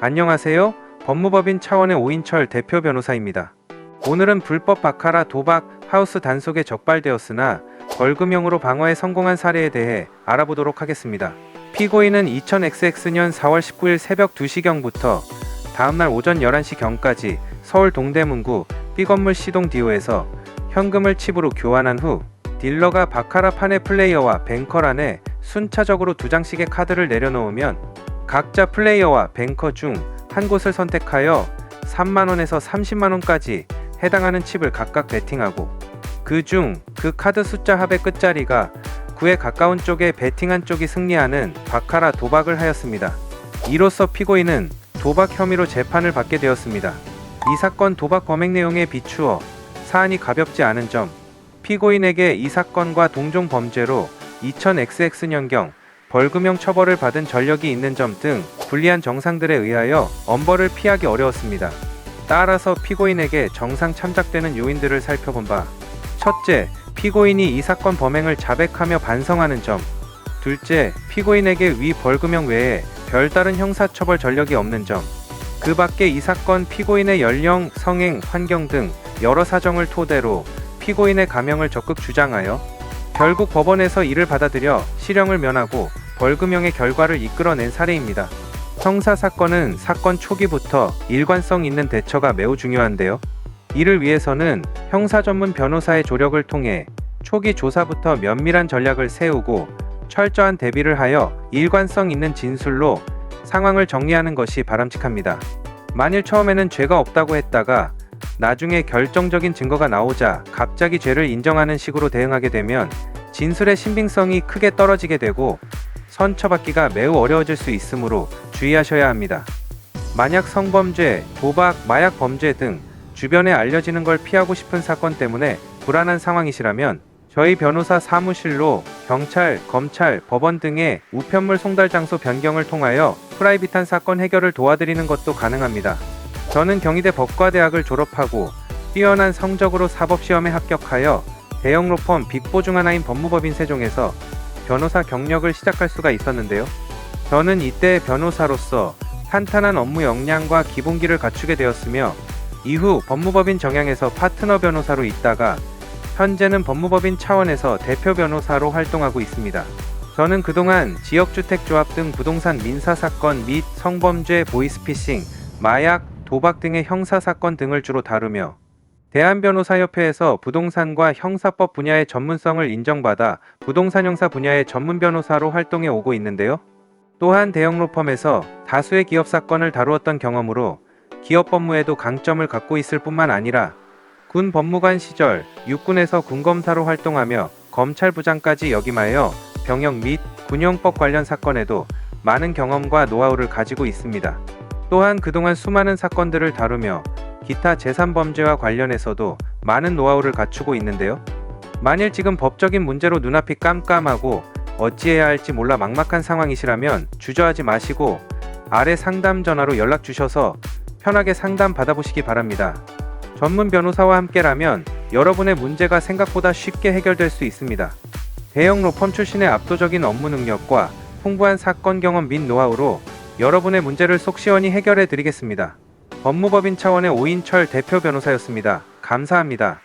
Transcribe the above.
안녕하세요. 법무법인 차원의 오인철 대표 변호사입니다. 오늘은 불법 바카라 도박 하우스 단속에 적발되었으나 벌금형으로 방어에 성공한 사례에 대해 알아보도록 하겠습니다. 피고인은 2000XX년 4월 19일 새벽 2시경부터 다음날 오전 11시경까지 서울 동대문구 B건물 C동 디오에서 현금을 칩으로 교환한 후 딜러가 바카라 판의 플레이어와 뱅커란에 순차적으로 2장씩의 카드를 내려놓으면 각자 플레이어와 뱅커 중 한 곳을 선택하여 3만원에서 30만원까지 해당하는 칩을 각각 베팅하고 그 중 그 카드 숫자 합의 끝자리가 9에 가까운 쪽에 베팅한 쪽이 승리하는 바카라 도박을 하였습니다. 이로써 피고인은 도박 혐의로 재판을 받게 되었습니다. 이 사건 도박 범행 내용에 비추어 사안이 가볍지 않은 점, 피고인에게 이 사건과 동종 범죄로 2000XX년경 벌금형 처벌을 받은 전력이 있는 점 등 불리한 정상들에 의하여 엄벌을 피하기 어려웠습니다. 따라서 피고인에게 정상 참작되는 요인들을 살펴본 바, 첫째, 피고인이 이 사건 범행을 자백하며 반성하는 점. 둘째, 피고인에게 위 벌금형 외에 별다른 형사처벌 전력이 없는 점. 그 밖에 이 사건 피고인의 연령, 성행, 환경 등 여러 사정을 토대로 피고인의 감형을 적극 주장하여 결국 법원에서 이를 받아들여 실형을 면하고 벌금형의 결과를 이끌어낸 사례입니다. 형사사건은 사건 초기부터 일관성 있는 대처가 매우 중요한데요. 이를 위해서는 형사 전문 변호사의 조력을 통해 초기 조사부터 면밀한 전략을 세우고 철저한 대비를 하여 일관성 있는 진술로 상황을 정리하는 것이 바람직합니다. 만일 처음에는 죄가 없다고 했다가 나중에 결정적인 증거가 나오자 갑자기 죄를 인정하는 식으로 대응하게 되면 진술의 신빙성이 크게 떨어지게 되고 선처받기가 매우 어려워질 수 있으므로 주의하셔야 합니다. 만약 성범죄, 도박, 마약 범죄 등 주변에 알려지는 걸 피하고 싶은 사건 때문에 불안한 상황이시라면 저희 변호사 사무실로 경찰, 검찰, 법원 등의 우편물 송달 장소 변경을 통하여 프라이빗한 사건 해결을 도와드리는 것도 가능합니다. 저는 경희대 법과대학을 졸업하고 뛰어난 성적으로 사법시험에 합격하여 대형 로펌 빅4 중 하나인 법무법인 세종에서 변호사 경력을 시작할 수가 있었는데요. 저는 이때 변호사로서 탄탄한 업무 역량과 기본기를 갖추게 되었으며 이후 법무법인 정양에서 파트너 변호사로 있다가 현재는 법무법인 차원에서 대표 변호사로 활동하고 있습니다. 저는 그동안 지역주택조합 등 부동산 민사사건 및 성범죄, 보이스피싱, 마약, 도박 등의 형사사건 등을 주로 다루며 대한변호사협회에서 부동산과 형사법 분야의 전문성을 인정받아 부동산 형사 분야의 전문 변호사로 활동해 오고 있는데요. 또한 대형 로펌에서 다수의 기업 사건을 다루었던 경험으로 기업 법무에도 강점을 갖고 있을 뿐만 아니라 군 법무관 시절 육군에서 군검사로 활동하며 검찰부장까지 역임하여 병역 및 군용법 관련 사건에도 많은 경험과 노하우를 가지고 있습니다. 또한 그동안 수많은 사건들을 다루며 기타 제3범죄와 관련해서도 많은 노하우를 갖추고 있는데요. 만일 지금 법적인 문제로 눈앞이 깜깜하고 어찌해야 할지 몰라 막막한 상황이시라면 주저하지 마시고 아래 상담 전화로 연락 주셔서 편하게 상담 받아보시기 바랍니다. 전문 변호사와 함께라면 여러분의 문제가 생각보다 쉽게 해결될 수 있습니다. 대형 로펌 출신의 압도적인 업무 능력과 풍부한 사건 경험 및 노하우로 여러분의 문제를 속 시원히 해결해 드리겠습니다. 법무법인 차원의 오인철 대표 변호사였습니다. 감사합니다.